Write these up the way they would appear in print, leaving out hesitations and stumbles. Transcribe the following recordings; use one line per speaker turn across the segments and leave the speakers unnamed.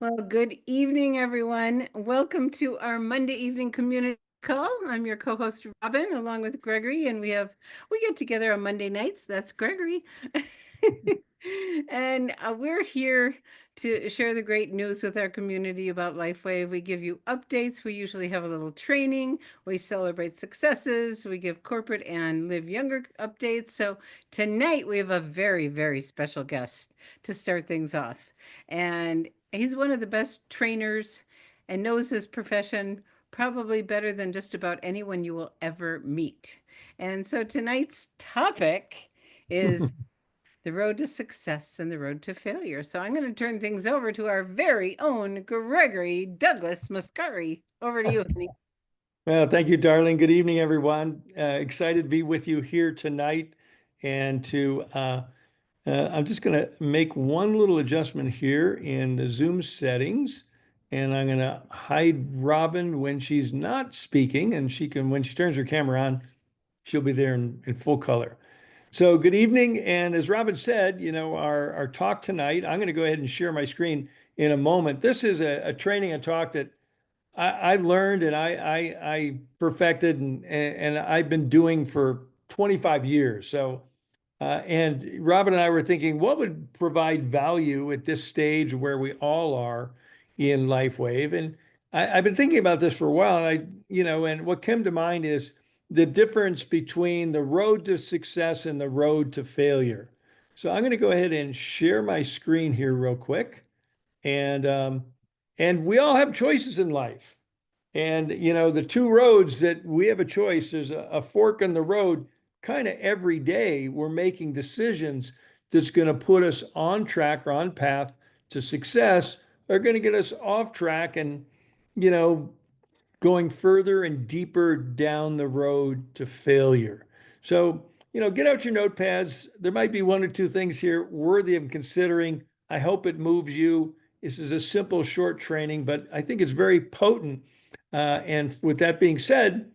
Well, good evening, everyone. Welcome to our Monday evening community call. I'm your co-host Robin, along with Gregory, and we get together on Monday nights. That's Gregory. And we're here to share the great news with our community about LifeWave. We give you updates. We usually have a little training. We celebrate successes. We give corporate and live younger updates. So tonight we have a very, very special guest to start things off. And he's one of the best trainers and knows his profession probably better than just about anyone you will ever meet. And so tonight's topic is the road to success and the road to failure. So I'm going to turn things over to our very own Gregory Douglas Muscari. Over to you, honey.
Well, thank you, darling. Good evening, everyone. Excited to be with you here tonight. And I'm just going to make one little adjustment here in the Zoom settings. And I'm going to hide Robin when she's not speaking. And when she turns her camera on, she'll be there in full color. So good evening. And as Robin said, our talk tonight, I'm going to go ahead and share my screen in a moment. This is a training and talk that I learned and I perfected and I've been doing for 25 years. So, and Robin and I were thinking, what would provide value at this stage where we all are in LifeWave? And I've been thinking about this for a while, and and what came to mind is the difference between the road to success and the road to failure. So I'm going to go ahead and share my screen here real quick, and we all have choices in life. And, the two roads that we have a choice, there's a fork in the road kind of every day. We're making decisions that's going to put us on track or on path to success, are going to get us off track and, you know, going further and deeper down the road to failure. So, get out your notepads. There might be one or two things here worthy of considering. I hope it moves you. This is a simple, short training, but I think it's very potent. And with that being said,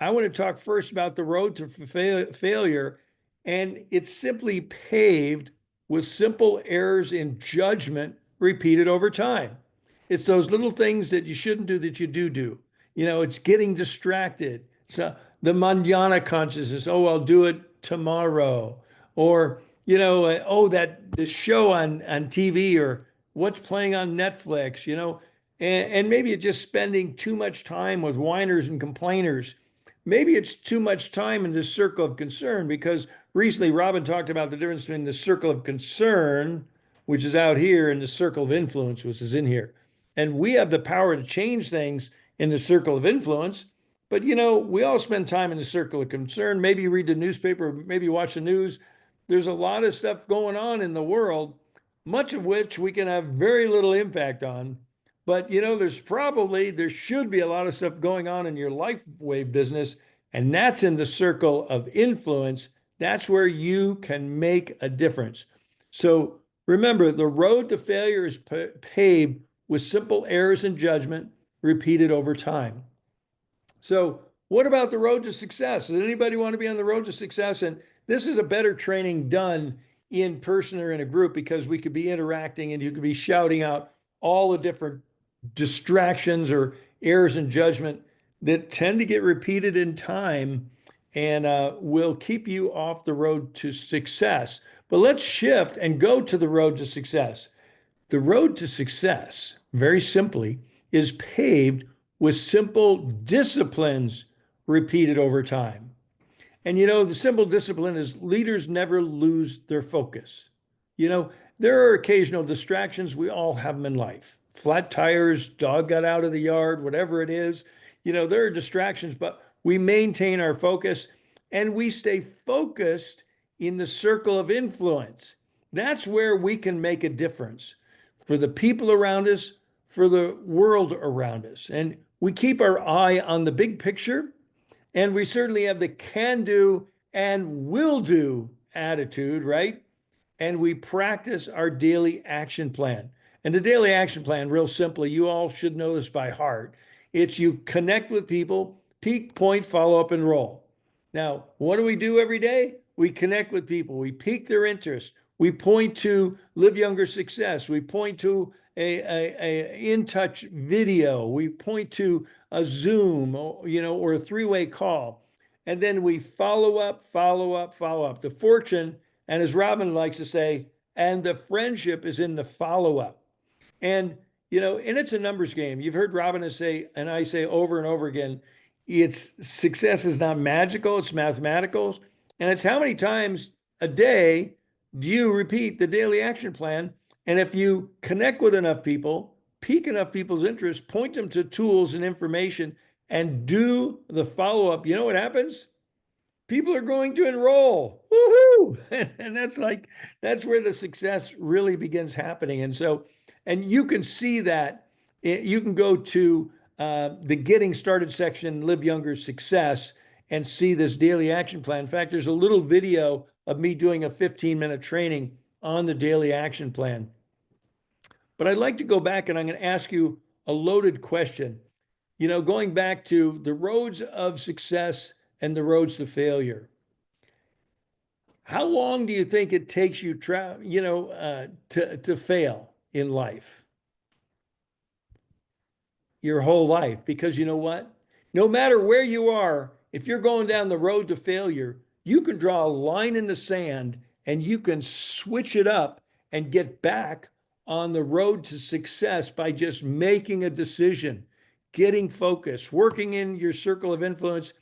I want to talk first about the road to failure. And it's simply paved with simple errors in judgment repeated over time. It's those little things that you shouldn't do that you do. It's getting distracted. So the manana consciousness, oh, I'll do it tomorrow. Or, oh, that the show on TV or what's playing on Netflix, and maybe it's just spending too much time with whiners and complainers. Maybe it's too much time in this circle of concern, because recently Robin talked about the difference between the circle of concern, which is out here, and the circle of influence, which is in here. And we have the power to change things in the circle of influence. But, we all spend time in the circle of concern. Maybe read the newspaper, maybe watch the news. There's a lot of stuff going on in the world, much of which we can have very little impact on. But there should be a lot of stuff going on in your LifeWave business, and that's in the circle of influence. That's where you can make a difference. So remember, the road to failure is paved with simple errors in judgment repeated over time. So, what about the road to success? Does anybody want to be on the road to success? And this is a better training done in person or in a group, because we could be interacting and you could be shouting out all the different distractions or errors in judgment that tend to get repeated in time and will keep you off the road to success. But let's shift and go to the road to success. The road to success, very simply, is paved with simple disciplines repeated over time. And the simple discipline is leaders never lose their focus. You know, there are occasional distractions. We all have them in life. Flat tires, dog got out of the yard, whatever it is. There are distractions, but we maintain our focus and we stay focused in the circle of influence. That's where we can make a difference for the people around us, for the world around us. And we keep our eye on the big picture, and we certainly have the can do and will do attitude, right? And we practice our daily action plan. And the daily action plan, real simply, you all should know this by heart. It's you connect with people, peak, point, follow up, and roll. Now, what do we do every day? We connect with people. We pique their interest. We point to live younger success. We point to a in touch video. We point to a Zoom, or a three-way call, and then we follow up, follow up, follow up. The fortune, and as Robin likes to say, and the friendship is in the follow up. And and it's a numbers game. You've heard Robin say, and I say over and over again, it's success is not magical, it's mathematical. And it's how many times a day do you repeat the daily action plan? And if you connect with enough people, pique enough people's interest, point them to tools and information, and do the follow up, you know what happens? People are going to enroll. Woohoo! And that's where the success really begins happening. And so, and you can see that. You can go to the Getting Started section, Live Younger Success, and see this daily action plan. In fact, there's a little video of me doing a 15-minute training on the daily action plan. But I'd like to go back and I'm going to ask you a loaded question. Going back to the roads of success and the roads to failure. How long do you think it takes you to fail in life? Your whole life. Because you know what? No matter where you are, if you're going down the road to failure, you can draw a line in the sand and you can switch it up and get back on the road to success by just making a decision, getting focused, working in your circle of influence,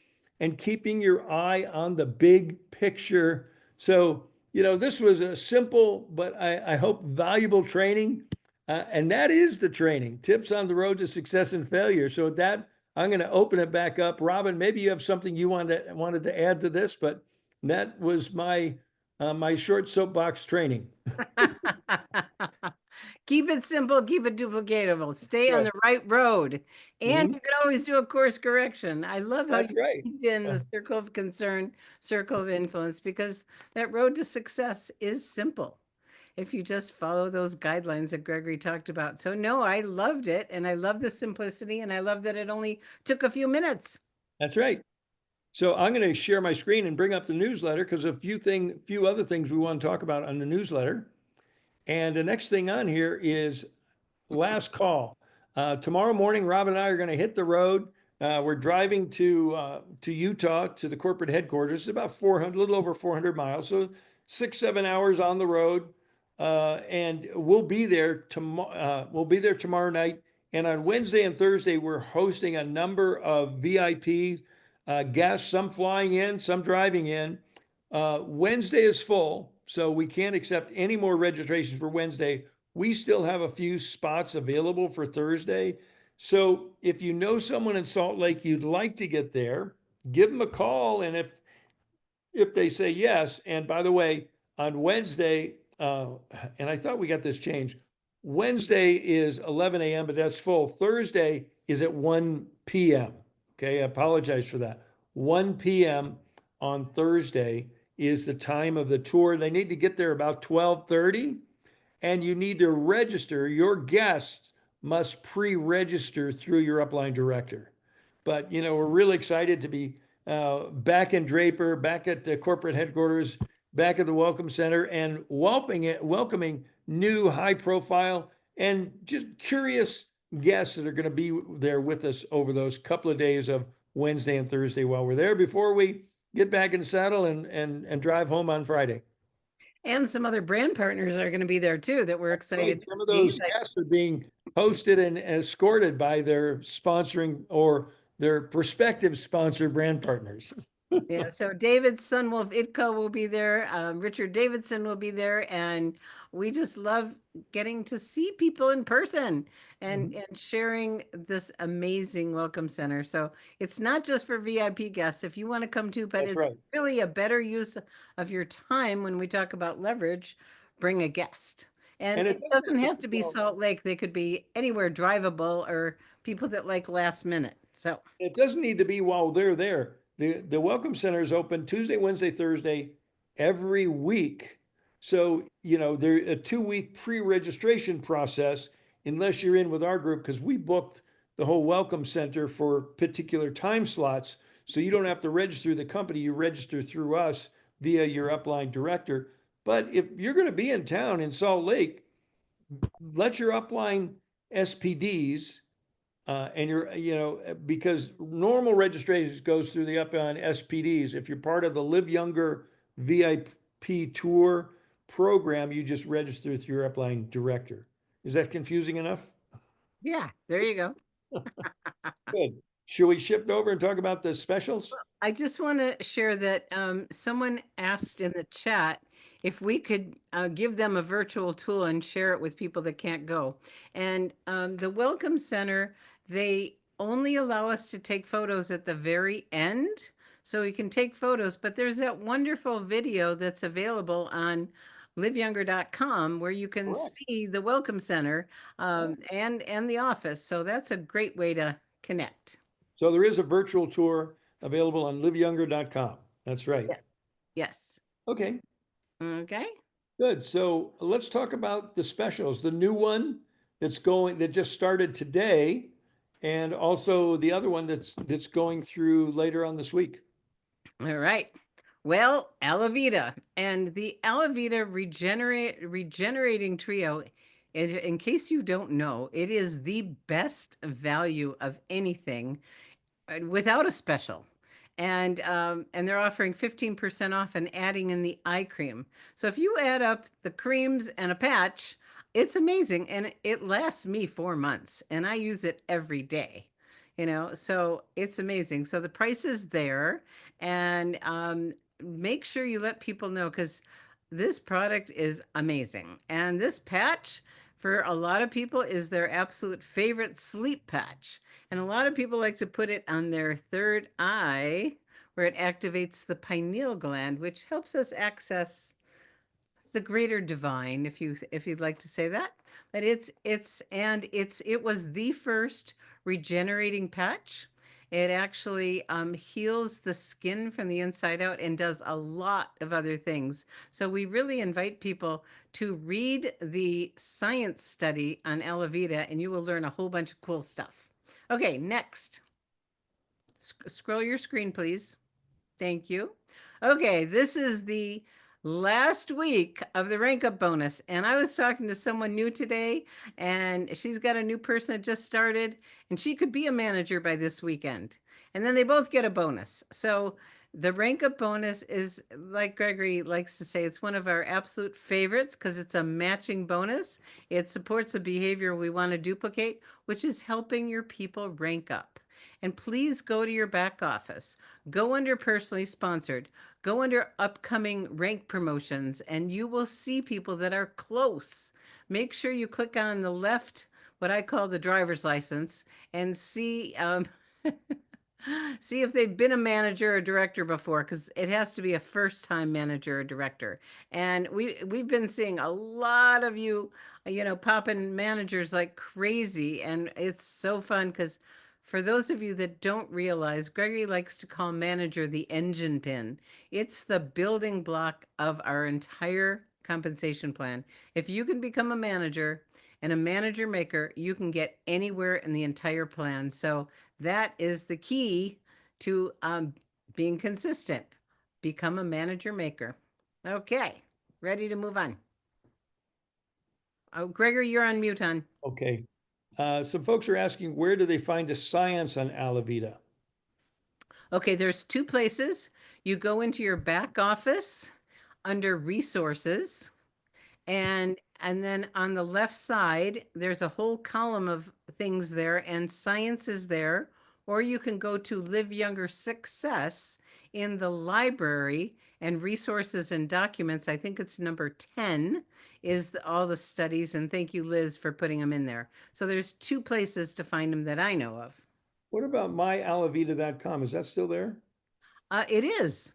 and keeping your eye on the big picture. So, this was a simple, but I hope valuable training. And that is the training, tips on the road to success and failure. So with that, I'm going to open it back up. Robin, maybe you have something you wanted to add to this, but that was my short soapbox training.
Keep it simple, keep it duplicatable, stay on
Right.
the right road. And
Mhm.
you can always do a course correction. I love how
That's
you
right.
keep in
Yeah,
the circle of concern, circle of influence, because that road to success is simple if you just follow those guidelines that Gregory talked about. So, no, I loved it. And I love the simplicity. And I love that it only took a few minutes.
that's right. So I'm going to share my screen and bring up the newsletter because a few other things we want to talk about on the newsletter. And the next thing on here is last call. Tomorrow morning, Rob and I are going to hit the road. We're driving to Utah to the corporate headquarters. It's about 400, a little over 400 miles, so 6-7 hours on the road, and we'll be there tomorrow. We'll be there tomorrow night, and on Wednesday and Thursday, we're hosting a number of VIP guests. Some flying in, some driving in. Wednesday is full, so we can't accept any more registrations for Wednesday. We still have a few spots available for Thursday. So if you know someone in Salt Lake you'd like to get there, give them a call. And if they say yes, and by the way, on Wednesday, and I thought we got this changed. Wednesday is 11 a.m., but that's full. Thursday is at 1 p.m. Okay, I apologize for that. 1 p.m. on Thursday is the time of the tour. They need to get there about 12:30, and you need to register. Your guests must pre-register through your upline director. But we're really excited to be back in Draper, back at the corporate headquarters, back at the Welcome Center, and welcoming new high-profile and just curious guests that are going to be there with us over those couple of days of Wednesday and Thursday while we're there before we get back in the saddle and drive home on Friday.
And some other brand partners are going to be there too that we're excited
Right.
to
Some of
see.
those
Like,
guests are being hosted and escorted by their sponsoring or their prospective sponsor brand partners.
yeah, so David Sunwolf Itko will be there. Richard Davidson will be there, and we just love getting to see people in person and
Mhm.
and sharing this amazing welcome center. So it's not just for VIP guests if you want to come too, but
That's
it's
right.
really a better use of your time when we talk about leverage. Bring a guest, and
And it
it
doesn't
doesn't
have to
have
be,
to be
well,
Salt Lake. They could be anywhere drivable or people that like last minute. So.
it doesn't need to be while they're there. The Welcome Center is open Tuesday, Wednesday, Thursday every week. So, there's a 2 week pre-registration process unless you're in with our group because we booked the whole Welcome Center for particular time slots. So you don't have to register through the company, you register through us via your upline director. But if you're going to be in town in Salt Lake, let your upline SPDs, and because normal registration goes through the upline SPDs. If you're part of the Live Younger VIP tour program, you just register with your upline director. Is that confusing enough?
Yeah, there you go.
Good. Should we shift over and talk about the specials?
I just want to share that someone asked in the chat if we could give them a virtual tool and share it with people that can't go. And the Welcome Center, they only allow us to take photos at the very end. So we can take photos, but there's that wonderful video that's available on liveyounger.com where you can
Correct.
see the Welcome Center and the office. So that's a great way to connect.
So there is a virtual tour available on liveyounger.com. That's right.
Yes. Yes.
Okay,
Okay.
good. So let's talk about the specials. The new one that just started today, and also the other one that's going through later on this week.
All right. Well, Alavita and the Alavita regenerating trio. In case you don't know, it is the best value of anything without a special. And they're offering 15% off and adding in the eye cream. So if you add up the creams and a patch, it's amazing and it lasts me 4 months and I use it every day. So it's amazing. So the price is there, and make sure you let people know because this product is amazing. And this patch for a lot of people is their absolute favorite sleep patch. And a lot of people like to put it on their third eye where it activates the pineal gland, which helps us access the greater divine, if you'd like to say that. But it was the first regenerating patch. It actually heals the skin from the inside out and does a lot of other things. So we really invite people to read the science study on Alavita, and you will learn a whole bunch of cool stuff. Okay, next. Scroll your screen, please. Thank you. Okay, this is the last week of the rank up bonus. And I was talking to someone new today, and she's got a new person that just started, and she could be a manager by this weekend. And then they both get a bonus. So the rank up bonus is, like Gregory likes to say, it's one of our absolute favorites because it's a matching bonus. It supports the behavior we want to duplicate, which is helping your people rank up. And please go to your back office. Go under personally sponsored. Go under upcoming rank promotions, and you will see people that are close. Make sure you click on the left, what I call the driver's license, and see see if they've been a manager or director before, because it has to be a first-time manager or director. And we've been seeing a lot of you, popping managers like crazy, and it's so fun because for those of you that don't realize, Gregory likes to call manager the engine pin. It's the building block of our entire compensation plan. If you can become a manager and a manager maker, you can get anywhere in the entire plan. So that is the key to being consistent. Become a manager maker. Okay, ready to move on. Oh, Gregory, you're on mute, hon.
Okay. Some folks are asking, where do they find the science on Alavita?
Okay, there's two places. You go into your back office under resources, and then on the left side there's a whole column of things there, and science is there. Or you can go to Live Younger Success in the library, and resources and documents, I think it's number 10, is all the studies. And thank you, Liz, for putting them in there. So there's two places to find them that I know of.
What about myalavita.com? Is that still there?
It is.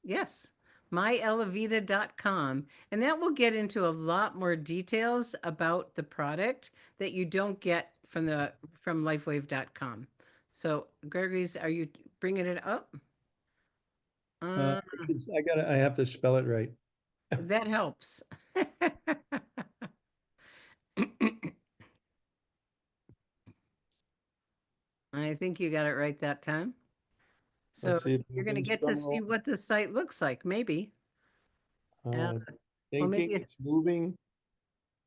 Yes, myelavita.com. And that will get into a lot more details about the product that you don't get from lifewave.com. So, Gregory's, are you bringing it up? Uh,
I have to spell it right.
that helps. I think you got it right that time. So
Let's see.
you're going to get to see what the site looks like, maybe. Uh, well,
Thinking,
maybe
it's moving.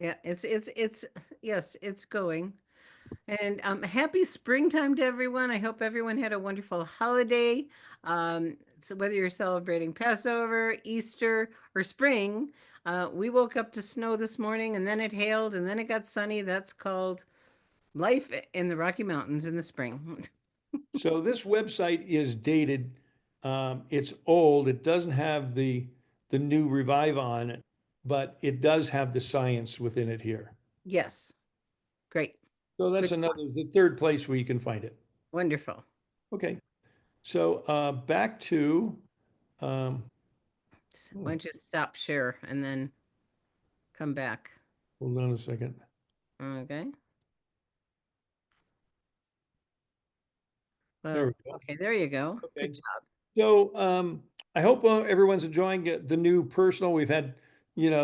Yeah, it's yes, it's going. And happy springtime to everyone. I hope everyone had a wonderful holiday. So whether you're celebrating Passover, Easter, or spring, we woke up to snow this morning and then it hailed and then it got sunny. That's called life in the Rocky Mountains in the spring.
So this website is dated. It's old. It doesn't have the new Revive on it, but it does have the science within it here.
Yes, great.
So that's
Good.
another, the third place where you can find it.
Wonderful.
Okay. So back to, um,
Why
oh,
don't you stop share and then come back?
hold on a second.
Okay.
There
Well,
we go.
okay, there you go. Good
Okay.
job.
So I hope everyone's enjoying the new personal. We've had,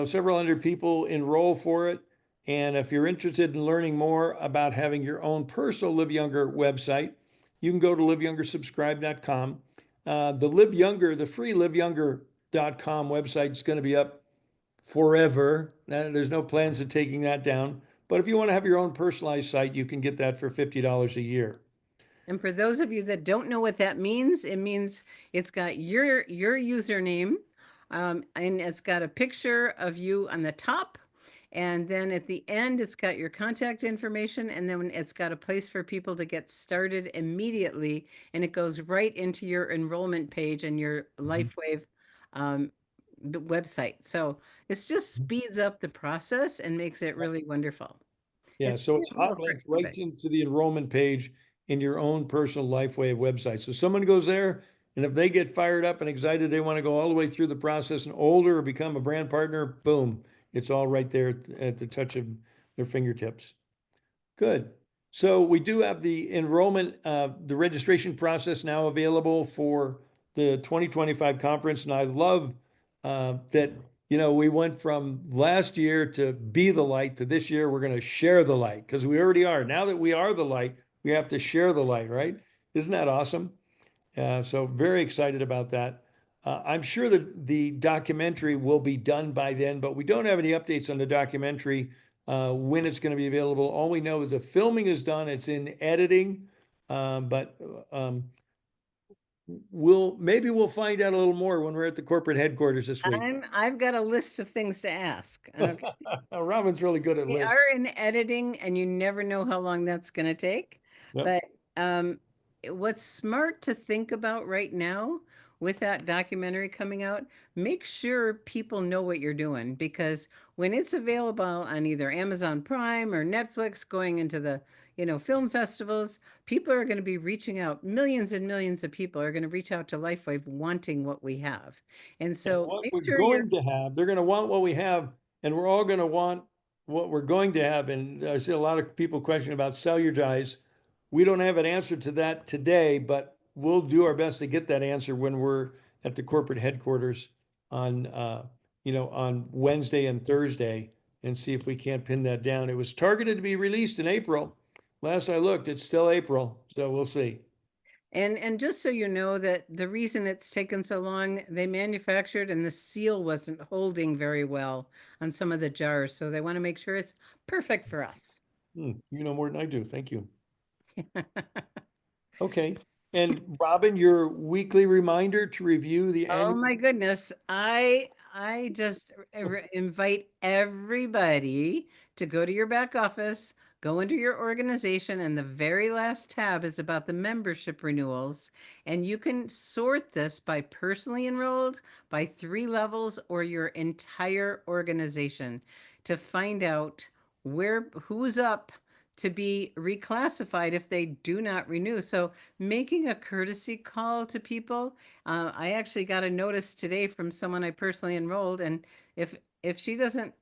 several hundred people enroll for it. And if you're interested in learning more about having your own personal Live Younger website, you can go to liveyounger.subscribe.com. The Live Younger, the free liveyounger.com website is going to be up forever. There's no plans of taking that down. But if you want to have your own personalized site, you can get that for $50 a year.
And for those of you that don't know what that means, it means it's got your username, and it's got a picture of you on the top, and then at the end, it's got your contact information, and then it's got a place for people to get started immediately, and it goes right into your enrollment page and your
Mhm.
LifeWave um, website. So this just speeds up the process and makes it really wonderful.
Yeah,
It's
so it's hot
beautiful for
linked right
everybody.
into the enrollment page in your own personal LifeWave website. So someone goes there, and if they get fired up and excited, they want to go all the way through the process and older or become a brand partner, boom, it's all right there at the touch of their fingertips. Good. So we do have the enrollment, the registration process now available for the 2025 conference. And I love that, we went from last year to be the light to this year, we're going to share the light because we already are. Now that we are the light, we have to share the light, right? Isn't that awesome? So very excited about that. I'm sure that the documentary will be done by then, but we don't have any updates on the documentary when it's going to be available. All we know is the filming is done; it's in editing, but we'll find out a little more when we're at the corporate headquarters this week.
I've got a list of things to ask. Okay.
Robin's really good at
They
lists.
are in editing and you never know how long that's going to take.
Yep.
But um, what's smart to think about right now with that documentary coming out, make sure people know what you're doing because when it's available on either Amazon Prime or Netflix going into the, film festivals, people are going to be reaching out. Millions and millions of people are going to reach out to Lifewave wanting what we have. And
And
so
what
make
we're
sure you're
going to have, they're going to want what we have, and we're all going to want what we're going to have. And I see a lot of people questioning about cellulitis. We don't have an answer to that today, but we'll do our best to get that answer when we're at the corporate headquarters on, on Wednesday and Thursday and see if we can't pin that down. It was targeted to be released in April. Last I looked, it's still April, so we'll see.
And just so you know that the reason it's taken so long, they manufactured and the seal wasn't holding very well on some of the jars. So they want to make sure it's perfect for us.
You know more than I do. Thank you. Okay. And Robin, your weekly reminder to review the
Oh
annual.
my goodness. I just invite everybody to go to your back office, go into your organization, and the very last tab is about the membership renewals. And you can sort this by personally enrolled, by 3 levels, or your entire organization to find out who's up to be reclassified if they do not renew. So making a courtesy call to people, I actually got a notice today from someone I personally enrolled, and if she doesn't,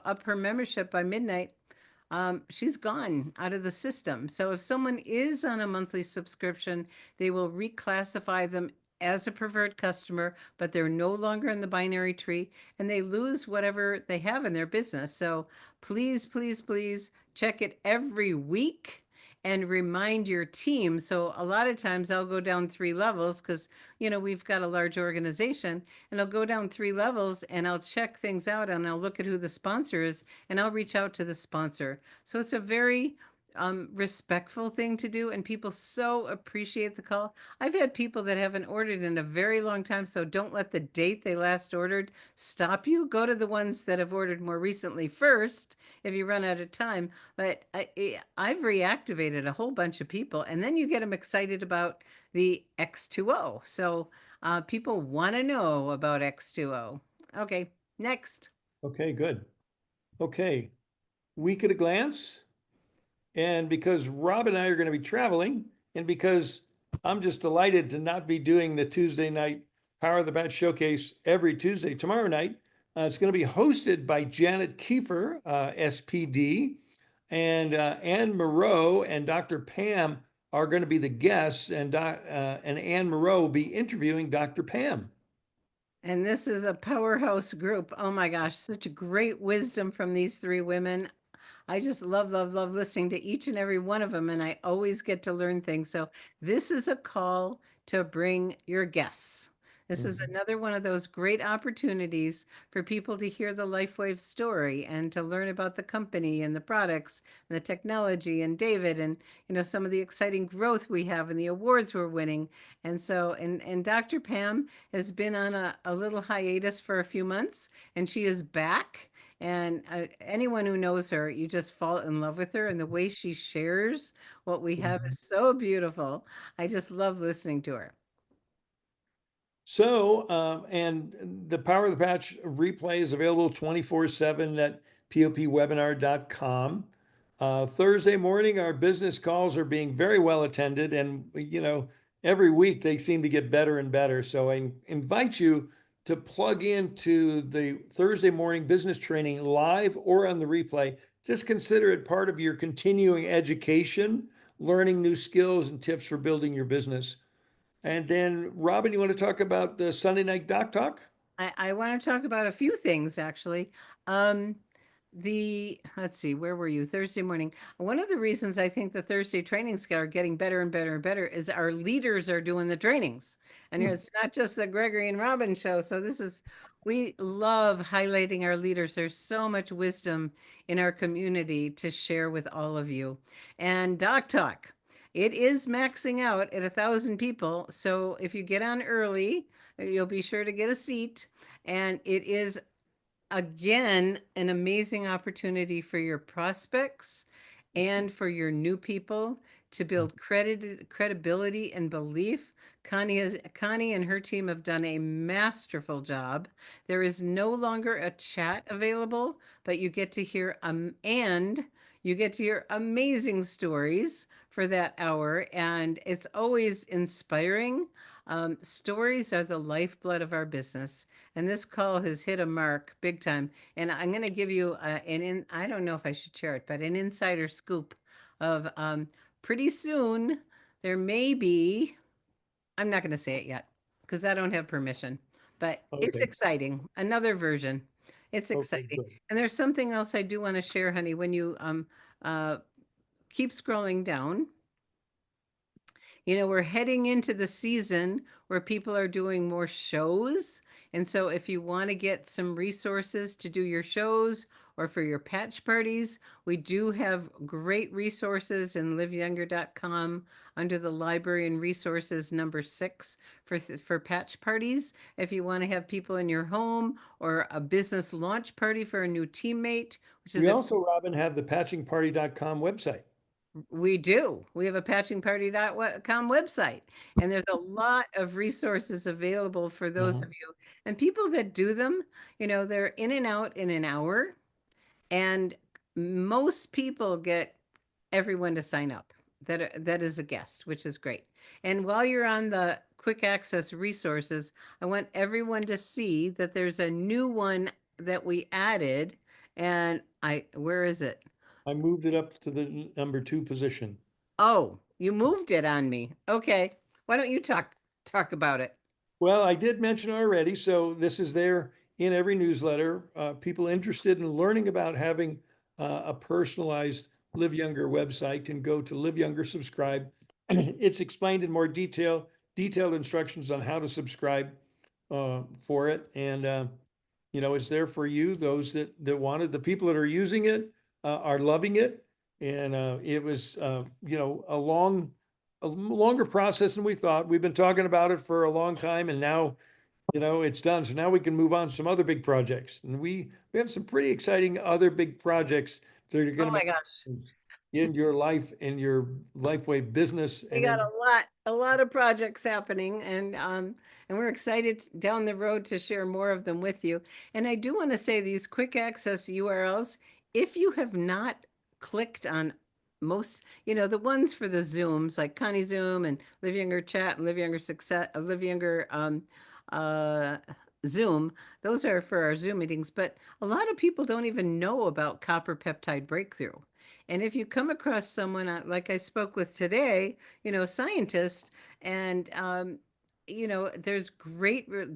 up her membership by midnight, she's gone out of the system. So if someone is on a monthly subscription, they will reclassify them as a preferred customer, but they're no longer in the binary tree and they lose whatever they have in their business. So please, please, please check it every week and remind your team. So a lot of times I'll go down 3 levels because, we've got a large organization, and I'll go down 3 levels and I'll check things out and I'll look at who the sponsor is and I'll reach out to the sponsor. So it's a very respectful thing to do, and people so appreciate the call. I've had people that haven't ordered in a very long time, so don't let the date they last ordered stop you. Go to the ones that have ordered more recently first if you run out of time. But I've reactivated a whole bunch of people, and then you get them excited about the X2O. So people want to know about X2O. Okay, next.
Okay, good. Okay, week at a glance. And because Rob and I are going to be traveling, and because I'm just delighted to not be doing the Tuesday night Power of the Bat showcase every Tuesday, tomorrow night, it's going to be hosted by Janet Kiefer, SPD, and Ann Moreau and Dr. Pam are going to be the guests, and Ann Moreau will be interviewing Dr. Pam.
And this is a powerhouse group. Oh my gosh, such a great wisdom from these 3 women. I just love, love, love listening to each and every one of them, and I always get to learn things. So, this is a call to bring your guests. This is
Mhm.
another one of those great opportunities for people to hear the LifeWave story and to learn about the company and the products and the technology and David and some of the exciting growth we have and the awards we're winning. And so, and Dr. Pam has been on a little hiatus for a few months, and she is back, and anyone who knows her, you just fall in love with her. And the way she shares what we have
Mhm.
is so beautiful. I just love listening to her.
So, and the Power of the Patch replay is available 24/7 at popwebinar.com. Thursday morning, our business calls are being very well attended, and every week they seem to get better and better. So I invite you to plug into the Thursday morning business training live or on the replay. Just consider it part of your continuing education, learning new skills and tips for building your business. And then, Robin, you want to talk about the Sunday night doc talk?
I want to talk about a few things actually. Um, let's see, where were you? Thursday morning. One of the reasons I think the Thursday trainings are getting better and better and better is our leaders are doing the trainings. And
Hmm.
it's not just the Gregory and Robin show. So we love highlighting our leaders. There's so much wisdom in our community to share with all of you. And Doc Talk, it is maxing out at 1,000 people. So if you get on early, you'll be sure to get a seat. And it is, again, an amazing opportunity for your prospects and for your new people to build credibility and belief. Connie and her team have done a masterful job. There is no longer a chat available, but you get to hear amazing stories for that hour, and it's always inspiring. Stories are the lifeblood of our business, and this call has hit a mark big time. And I'm going to give you I don't know if I should share it, but an insider scoop of pretty soon there may be, I'm not going to say it yet because I don't have permission, but it's
Okay.
exciting. Another version. It's
Okay,
exciting.
good.
And there's something else I do want to share, honey, when you uh, keep scrolling down. We're heading into the season where people are doing more shows. And so, if you want to get some resources to do your shows or for your patch parties, we do have great resources in liveyounger.com under the library and resources number 6 for patch parties. If you want to have people in your home or a business launch party for a new teammate, which is
We
a
also, Robin, have the patchingparty.com website.
We do. We have a patchingparty.com website, and there's a lot of resources available for those
Uh-huh.
of you. And people that do them, they're in and out in an hour, and most people get everyone to sign up that is a guest, which is great. And while you're on the quick access resources, I want everyone to see that there's a new one that we added, and where is it?
I moved it up to the number 2 position.
Oh, you moved it on me. Okay. Why don't you talk about it?
Well, I did mention already, so this is there in every newsletter. People interested in learning about having a personalized Live Younger website and go to Live Younger subscribe. It's explained in more detailed instructions on how to subscribe for it. And it's there for you. Those that wanted, the people that are using it are loving it. And it was a longer process than we thought. We've been talking about it for a long time, and now it's done. So now we can move on to some other big projects. And we have some pretty exciting other big projects that are
Oh
going to
my
make
gosh.
in your life, in your Lifeway business,
We
and
got
in
a lot of projects happening, and we're excited down the road to share more of them with you. And I do want to say these quick access URLs, if you have not clicked on most, the ones for the Zooms like Connie Zoom and Live Younger Chat and Live Younger Success, Live Younger uh, Zoom, those are for our Zoom meetings. But a lot of people don't even know about copper peptide breakthrough. And if you come across someone like I spoke with today, scientist, and there's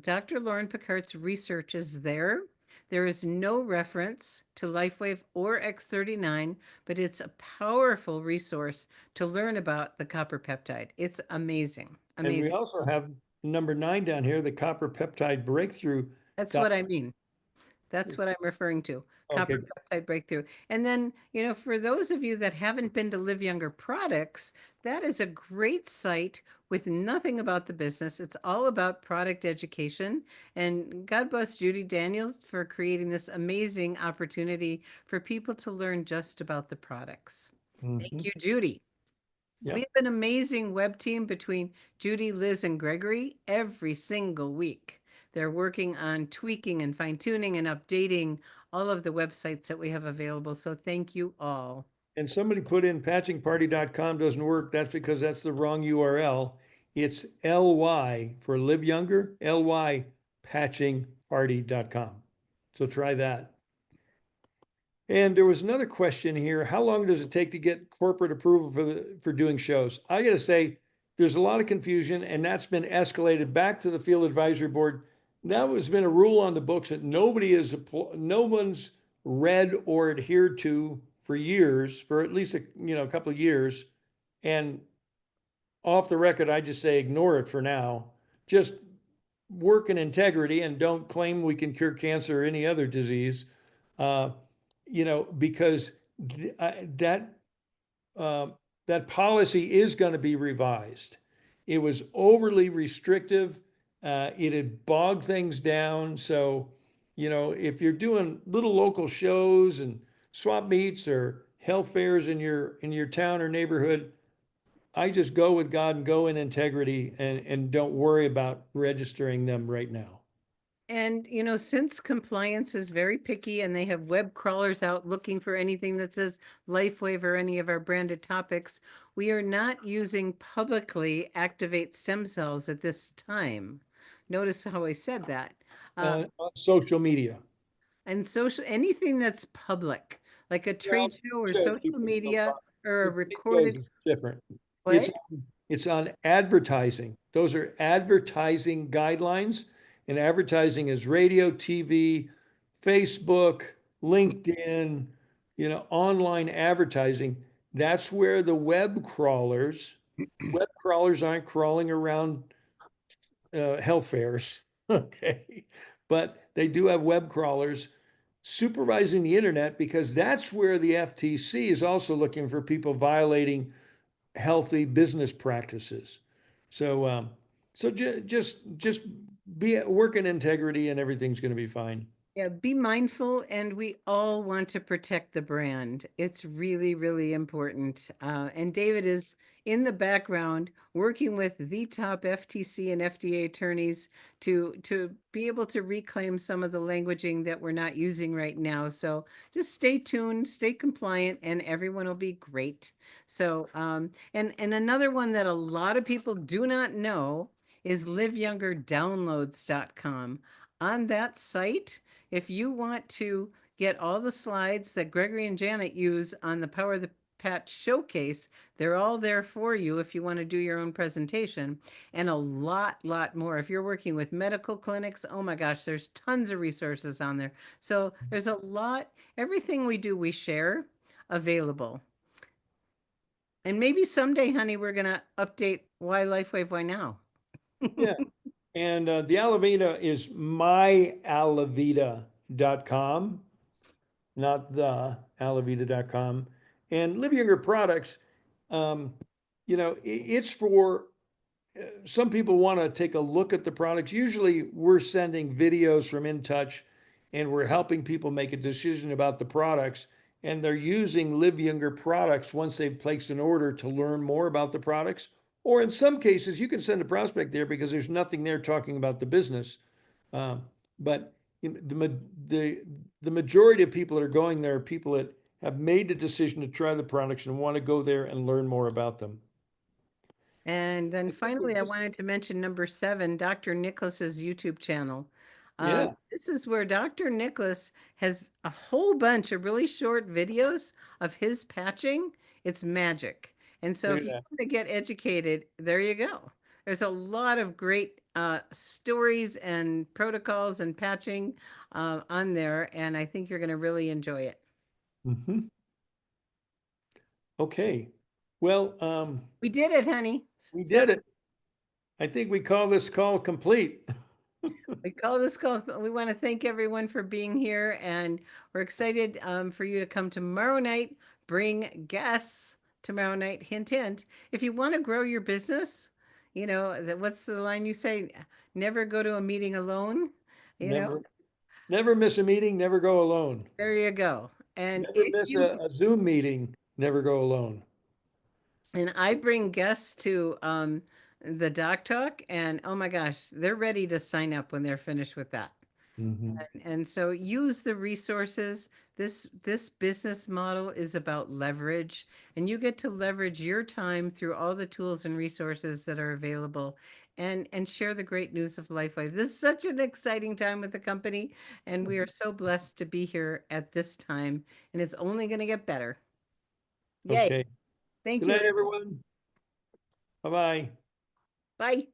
Dr. Lauren Picard's research is there. There is no reference to LifeWave or X39, but it's a powerful resource to learn about the copper peptide. It's amazing,
and we
amazing.
also have number 9 down here, the copper peptide breakthrough.
That's
Doc-
what I mean. That's what I'm referring to, copper
Okay,
peptide breakthrough. And then, for those of you that haven't been to Live Younger Products, that is a great site with nothing about the business. It's all about product education. And God bless Judy Daniels for creating this amazing opportunity for people to learn just about the products. Thank
mhm,
you, Judy. We
yeah.
have an amazing web team between Judy, Liz, and Gregory every single week. They're working on tweaking and fine tuning and updating all of the websites that we have available. So thank you all.
And somebody put in patchingparty.com doesn't work. That's because that's the wrong URL. It's LY for Live Younger, LY patchingparty.com. So try that. And there was another question here. How long does it take to get corporate approval for doing shows? I got to say, there's a lot of confusion, and that's been escalated back to the field advisory board. Now has been a rule on the books that no one's read or adhered to for years, for at least a couple of years. And off the record, I just say ignore it for now. Just work in integrity and don't claim we can cure cancer or any other disease. Uh, because that uh, that policy is going to be revised. It was overly restrictive. It had bogged things down. So, if you're doing little local shows and swap meets or health fairs in your town or neighborhood, I just go with God and go in integrity and don't worry about registering them right now.
And, since compliance is very picky and they have web crawlers out looking for anything that says LifeWave or any of our branded topics, we are not using publicly activate stem cells at this time. Notice how I said that. Uh,
On social media.
and social, anything that's public, like a
Well,
trade show or
says
social
people still
media
buy.
or a
It says
recorded,
it's different. It's
what?
it's on advertising. Those are advertising guidelines, and advertising is radio, TV, Facebook, LinkedIn, online advertising. That's where the web crawlers aren't crawling around health fairs. Okay. But they do have web crawlers supervising the internet because that's where the FTC is also looking for people violating healthy business practices. So, just be work in integrity, and everything's going to be fine.
Yeah, be mindful, and we all want to protect the brand. It's really, really important. And David is in the background working with the top FTC and FDA attorneys to be able to reclaim some of the languaging that we're not using right now. So just stay tuned, stay compliant, and everyone will be great. So, and another one that a lot of people do not know is liveyoungerdownloads.com. On that site, if you want to get all the slides that Gregory and Janet use on the Power of the Patch showcase, they're all there for you if you want to do your own presentation, and a lot more. If you're working with medical clinics, oh my gosh, there's tons of resources on there. So there's a lot, everything we do, we share available. And maybe someday, honey, we're gonna update Why Lifewave, Why Now?
Yeah. And the Alavita is myalavita.com, not the alavita.com. And Live Younger Products, um, it's for some people want to take a look at the products. Usually we're sending videos from In Touch and we're helping people make a decision about the products. And they're using Live Younger products once they've placed an order to learn more about the products. Or in some cases, you can send a prospect there because there's nothing there talking about the business. Um, but the majority of people that are going there are people that have made the decision to try the products and want to go there and learn more about them.
And then
I think we
finally, I
just,
wanted to mention number 7, Dr. Nicholas's YouTube channel.
yeah,
This is where Dr. Nicholas has a whole bunch of really short videos of his patching. It's magic. And so
look
if
at
you
that.
want to get educated, there you go. There's a lot of great stories and protocols and patching on there, and I think you're going to really enjoy it.
Mhm. Okay. Well,
We did it, honey.
we
So
did it. I think we call this call complete.
we call this call. We want to thank everyone for being here, and we're excited for you to come tomorrow night. Bring guests tomorrow night. Hint, hint. If you want to grow your business, what's the line you say? Never go to a meeting alone. You know,
Never, never miss a meeting, never go alone.
there you go. And
Never
if
miss
you
a Zoom meeting, never go alone.
and I bring guests to the Doc Talk, and oh my gosh, they're ready to sign up when they're finished with that.
Mhm.
And so use the resources. This business model is about leverage, and you get to leverage your time through all the tools and resources that are available, and share the great news of LifeWave. This is such an exciting time with the company, and we are so blessed to be here at this time, and it's only going to get better. Yay.
Okay.
Thank
Good
you.
night, everyone. Bye-bye.
Bye.